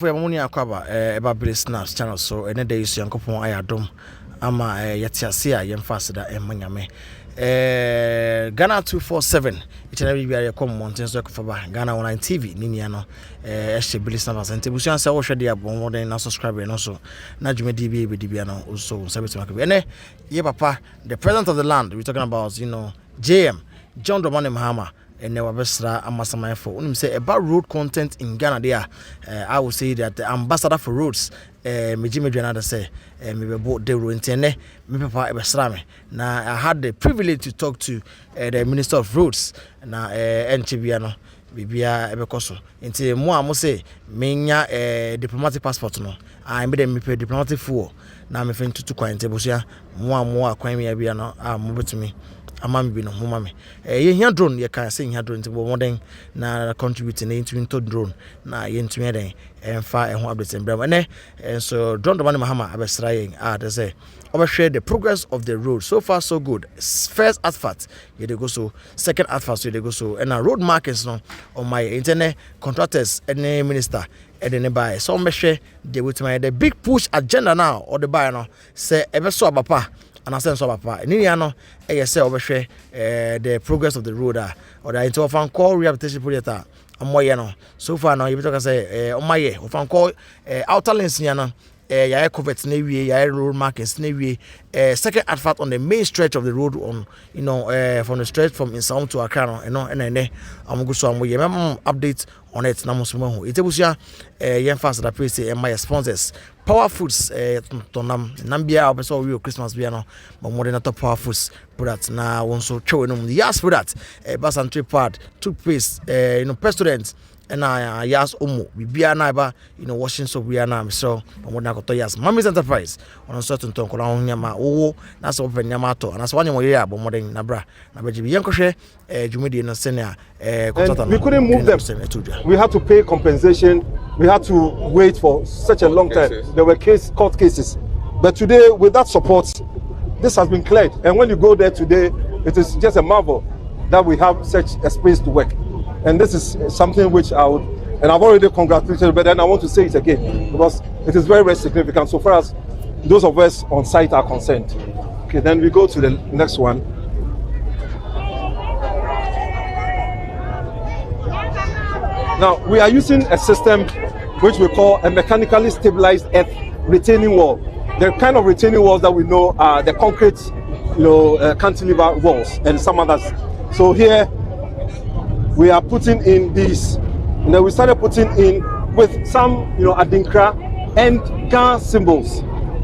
For money akwaba eba bere snaps channel so ene dey so yankopon ayadom ama yetiasia yemfase da emanyame Ghana 247 itena bi ya come mountain so ekofaba Ghana online TV ninia no ehye bere snaps ante busu ansa wo hwede abon modern na subscribe no so na dwumedi bi no so sabetima ka bi ene ye papa the president of the land we talking about JM John Dramani Mahama and never besra Amasaman for unim say about road content in Ghana there. I would say that the ambassador for roads Mijime Janada say me bought the road interne me papa besra me. Now I had the privilege to talk to the Minister of Roads na NCBiano bibia ebekoso nti mo a mo say menya diplomatic passport no I made me pay diplomatic full na me fin tutu kwan tebusia mo a kwan me bia no a mo betumi amam bi no homa me ye hia drone ye kan say hia drone nti bo modern na contribute na into drone na ye ntumi den emfa ehho update embram ene so drone Dramani Mahama abesra yen they say overshare the progress of the road so far so good. First asphalt ye dey go so, second asphalt ye dey go so, and road markers no on my internet contractors any minister and buy so share the with my the big push agenda now or the buy no say ebe so abapa and I send so papa ni no say overshare the progress of the road or the into Ofankor rehabilitation project amoye no so far now you talk say omaye Ofankor outer lanes no ya covet na wie ya road markings na wie second asphalt on the main stretch of the road on from the stretch from Insaum to Accra and go so amoye update on it na musmo ho itebusia yen fast that place my sponsors Power Foods tonam nambia obeso we Christmas bia no modern top Power Foods product na won so chew no yes product basan tripod toothpaste pestilent and yas omo bibia na ba washing soap we na so modern ko to yas Mami's Enterprise on certain ton ko na nyama wo na so open nyama to na so wanye mo ya modern na bra na beji yen ko hwe jumedi no senior we couldn't move them. We had to pay compensation. We had to wait for such a long time. There were court cases. But today, with that support, this has been cleared. And when you go there today, it is just a marvel that we have such a space to work. And this is something which I would, and I've already congratulated, but then I want to say it again, because it is very, very significant so far as those of us on site are concerned. Okay, then we go to the next one. Now, we are using a system which we call a mechanically stabilized earth retaining wall. The kind of retaining walls that we know are the concrete, cantilever walls and some others. So here, we are putting in these. And then we started putting in with some, Adinkra and Gan symbols.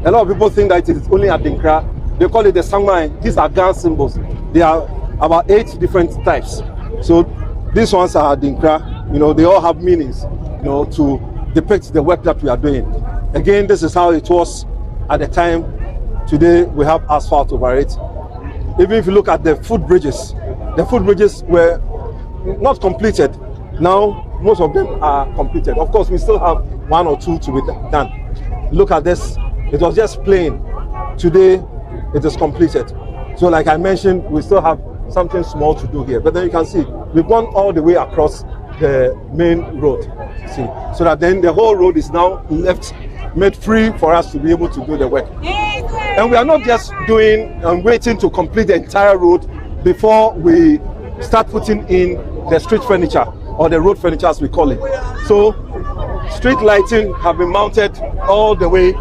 A lot of people think that it is only Adinkra. They call it the Sangmai. These are Gan symbols. They are about 8 different types. So these ones are Adinkra. They all have meanings, to depict the work that we are doing. Again, this is how it was at the time. Today, we have asphalt over it. Even if you look at the footbridges were not completed. Now, most of them are completed. Of course, we still have 1 or 2 to be done. Look at this. It was just plain. Today, it is completed. So like I mentioned, we still have something small to do here. But then you can see, we've gone all the way across the main road, see, so that then the whole road is now made free for us to be able to do the work. And we are not just doing and waiting to complete the entire road before we start putting in the street furniture or the road furniture as we call it. So street lighting have been mounted all the way.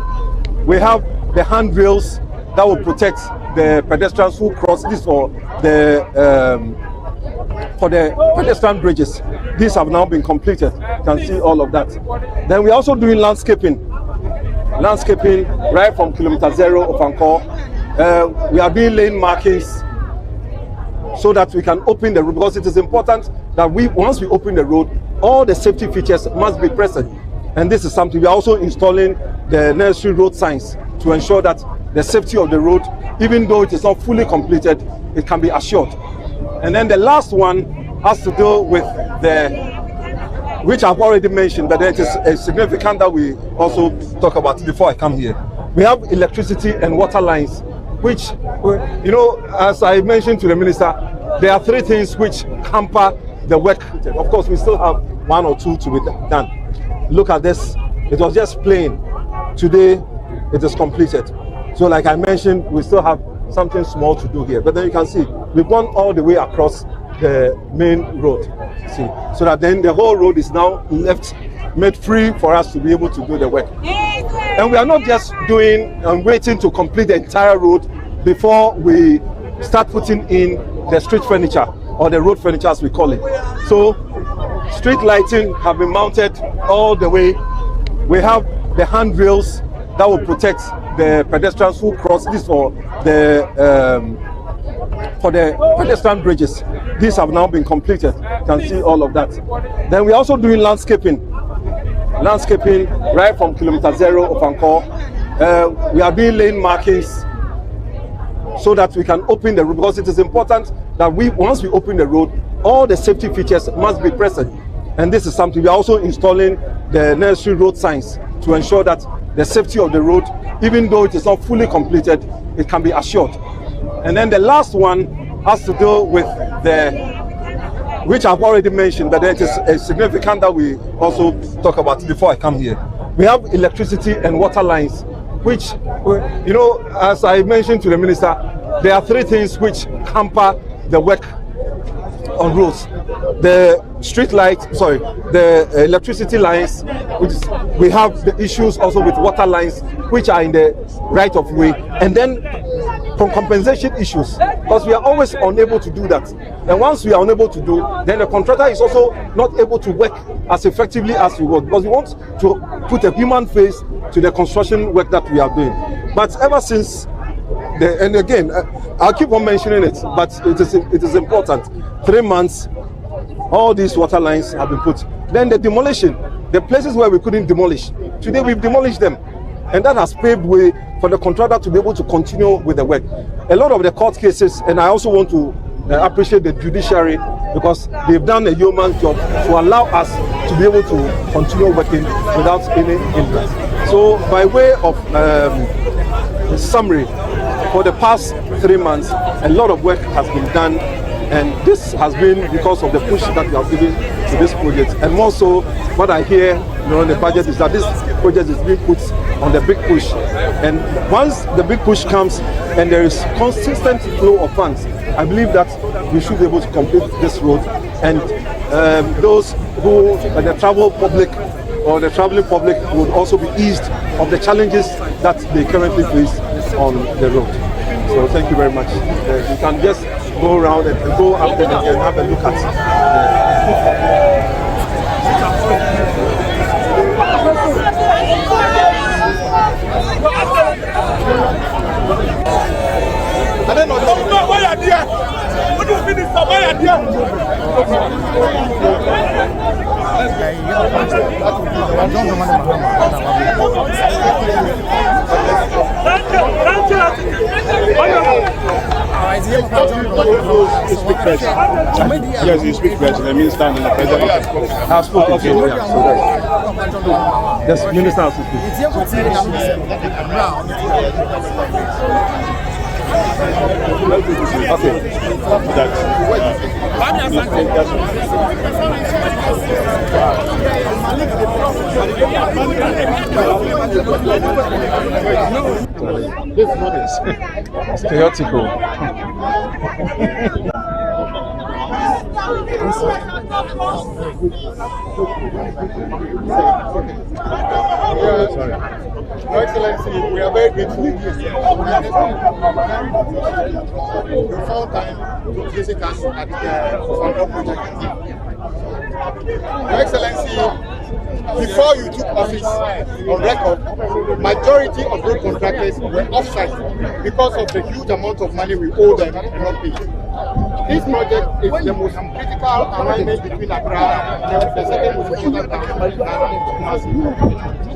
We have the handrails that will protect the pedestrians who cross this or for the pedestrian bridges. These have now been completed. You can see all of that. Then we're also doing landscaping right from kilometer 0 Ofankor. We are doing lane markings so that we can open the road, because it is important that once we open the road, all the safety features must be present. And this is something we are also installing the necessary road signs to ensure that the safety of the road, even though it is not fully completed, it can be assured. And then the last one has to do with which I've already mentioned, but it is significant that we also talk about before I come here. We have electricity and water lines, which, as I mentioned to the minister, there are 3 things which hamper the work. Of course, we still have 1 or 2 to be done. Look at this. It was just plain. Today, it is completed. So like I mentioned, we still have something small to do here. But then you can see, we've gone all the way across the main road. See, so that then the whole road is now made free for us to be able to do the work. And we are not just doing and waiting to complete the entire road before we start putting in the street furniture or the road furniture as we call it. So street lighting have been mounted all the way. We have the handrails that will protect the pedestrians who cross this for the pedestrian bridges. These have now been completed. You can see all of that. Then we're also doing landscaping right from kilometer 0 Ofankor. We are doing lane markings so that we can open the road, because it is important that once we open the road, all the safety features must be present. And this is something we are also installing the necessary road signs to ensure that the safety of the road, even though it is not fully completed, it can be assured. And then the last one has to do with which I've already mentioned, but it is significant that we also talk about it before I come here. We have electricity and water lines, which, you know, as I mentioned to the minister, there are three things which hamper the work on roads: the street light, the electricity lines, which we have the issues also with water lines, which are in the right of way, and then from compensation issues, because we are always unable to do that. And once we are unable to do, then the contractor is also not able to work as effectively as we want, because we want to put a human face to the construction work that we are doing. But ever since and again, I'll keep on mentioning it, but it is important. 3 months, all these water lines have been put. Then the demolition, the places where we couldn't demolish, today we've demolished them, and that has paved way for the contractor to be able to continue with the work. A lot of the court cases, and I also want to appreciate the judiciary, because they've done a yeoman's job to allow us to be able to continue working without any hindrance. So by way of summary, for the past 3 months, a lot of work has been done, and this has been because of the push that we have given to this project. And more so, what I hear, in the budget is that this project is being put on the big push. And once the big push comes and there is consistent flow of funds, I believe that we should be able to complete this road. And those who, the travel public or the traveling public, would also be eased of the challenges that they currently face on the road. So thank you very much. You can just go around and go up there and have a look at I don't know why are there. What do you mean why are there? Yes, you speak French. The minister and the president have spoken to you. Yes, minister has spoken. This is chaotic. Your Excellency, we are very grateful. You found time to visit us at the Ofankor project. Your Excellency, before you took office, on record, majority of road contractors were offside because of the huge amount of money we owe them and not paid. This project is the most critical alignment between Accra and the second most important town in Kumasi.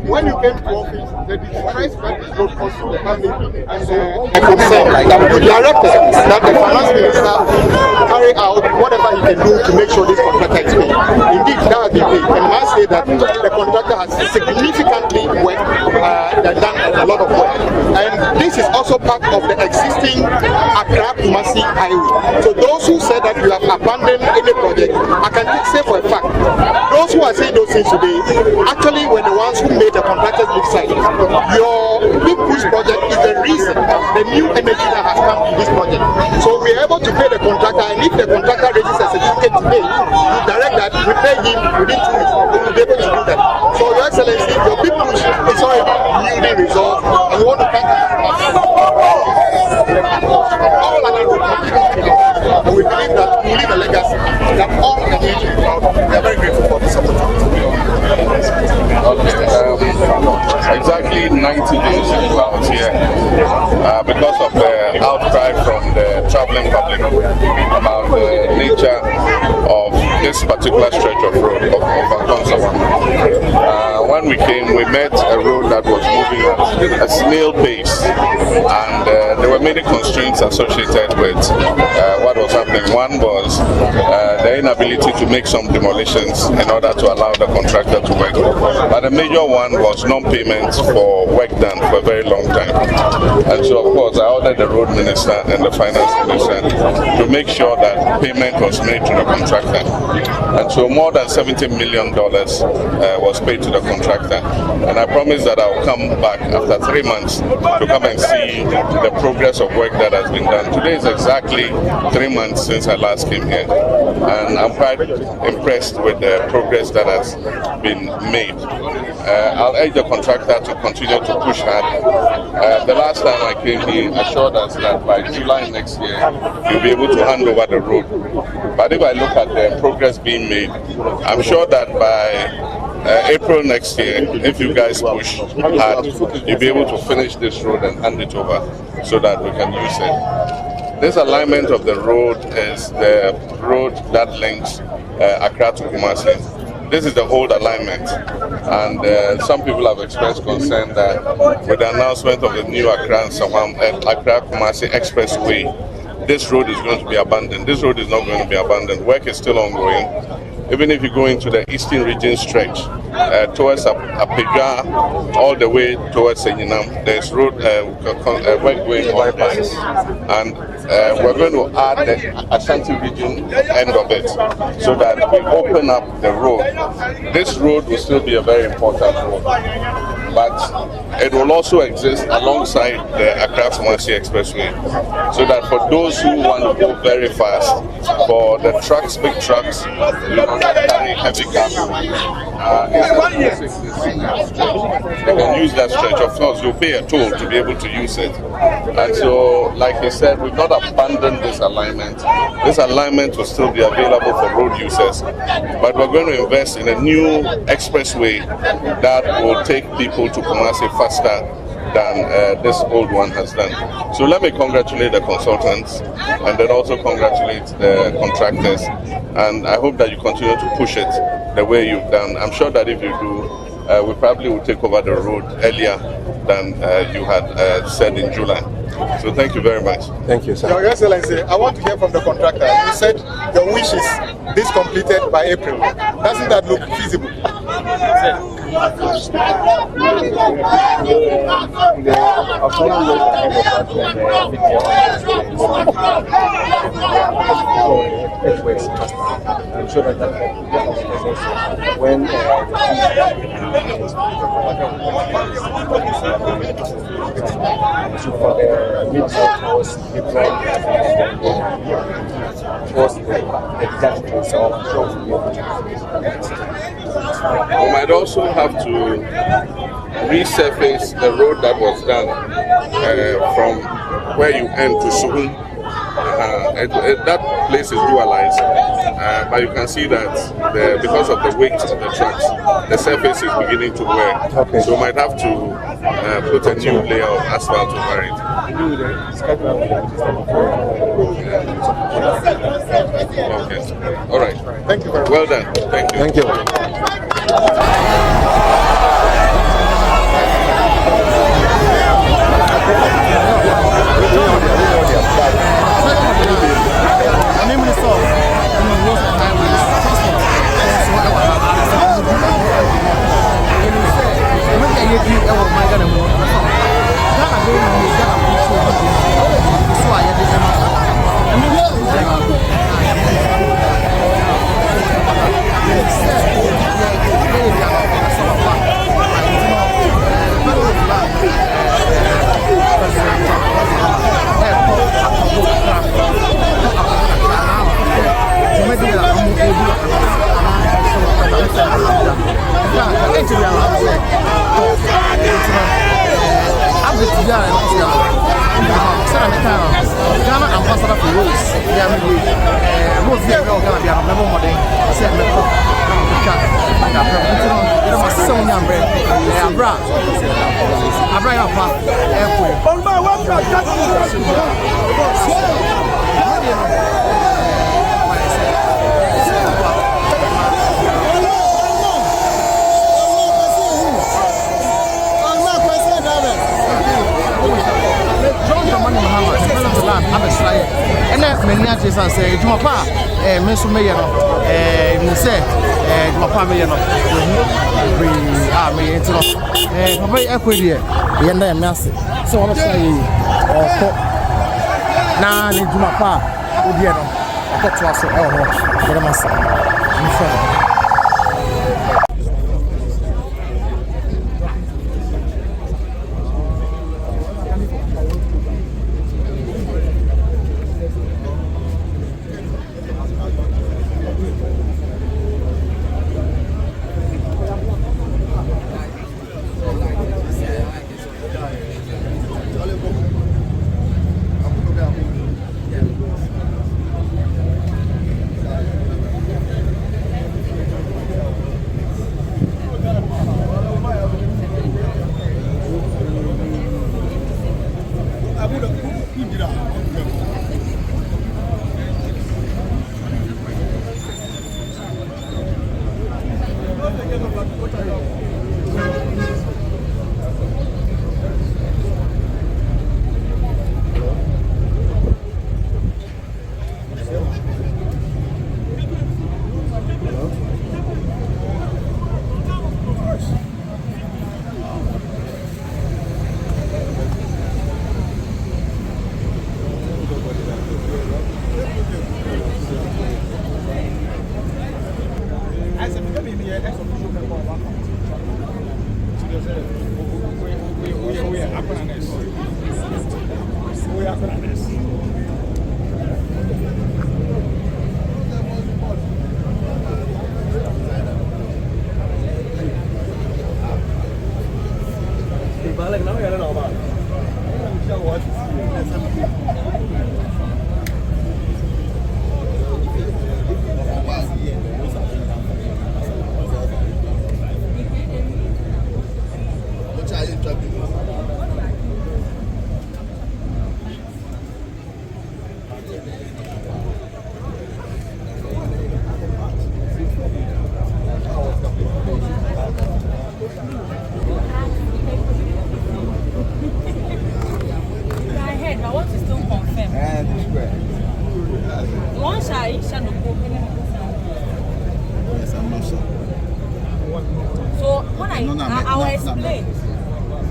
When you came to office, the price that this road cost to the family and the concern that you directed that the finance minister carry out whatever he can do to make sure this contractor is paid. Indeed, that has been paid. And I must say that the contractor has significantly done a lot of work. And this is also part of the existing Accra Kumasi highway. So those who said that you have abandoned any project, I can say for a fact, those who are saying those things today actually were the ones who made the contractors look silent. Your big push project is the reason, the new energy that has come in this project. So we are able to pay the contractor, and if the contractor raises a certificate today, you direct that, we pay him within 2 weeks, we will be able to do that. So Your Excellency, your big push is already yielding results, and we want to thank you. All other road companies, and we believe that we leave a legacy that all Ghanaians will be proud of. We are very grateful for this opportunity. Exactly 90 days ago I was here because of the outcry from the traveling public about the nature of this particular stretch of road of Amasaman. When we came, we met a road that was moving at a snail pace, and there were many constraints associated with what was happening. One was the inability to make some demolitions in order to allow the contractor to work. But the major one was non-payment for work done for a very long time. And so, of course, I ordered the road minister and the finance minister to make sure that payment was made to the contractor. And so more than $70 million was paid to the contractor. And I promised that I'll come back after 3 months to come and see the progress of work that has been done. Today is exactly 3 months since I last came here. And I'm quite impressed with the progress that has been made. I'll urge the contractor to continue to push hard. The last time I came, he assured us that by July next year, he'll be able to hand over the road. But if I look at the progress being made, I'm sure that by April next year, if you guys push hard, you'll be able to finish this road and hand it over so that we can use it. This alignment of the road is the road that links Accra to Kumasi. This is the old alignment, and some people have expressed concern that with the announcement of the new Accra Kumasi Expressway, this road is going to be abandoned. This road is not going to be abandoned. Work is still ongoing. Even if you go into the eastern region stretch towards Apega, all the way towards Senyinam, there's road work going on there. And we're going to add the Ashanti region end of it so that we open up the road. This road will still be a very important road, but it will also exist alongside the Accra Kumasi Expressway, so that for those who want to go very fast, for the trucks, big trucks, that carry heavy cargo, they can use that stretch. Of course, you'll pay a toll to be able to use it. And so, like he said, we've not abandoned this alignment. This alignment will still be available for road users, but we're going to invest in a new expressway that will take people to Kumasi faster than this old one has done. So let me congratulate the consultants and then also congratulate the contractors, and I hope that you continue to push it the way you've done. I'm sure that if you do, we probably will take over the road earlier than you had said in July. So thank you very much. Thank you, sir. Your Excellency, I want to hear from the contractor. You said your wish is this completed by April. Doesn't that look feasible? I'm sure that when we might also have to resurface the road that was done from where you end to Suhun. That place is dualized, but you can see that because of the weight of the trucks, the surface is beginning to wear. Okay. So we might have to put a new layer of asphalt over it. Okay. All right. Thank you very much. Well done. Thank you. Thank you. Ghana ambassador for Rose. Rose here, Ghana, we are never more than said, Mahama, the land, I'm a slide. And then many artists say, Jumapa, Miss Mayor, you say, Jumapa Mayor, we are me into Papa Equity, and then Massy. So I'm saying, now, Jumapa, Udiano, I got to us, what am I saying?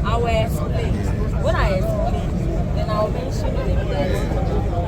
I will explain. When I explain, then I'll mention the place.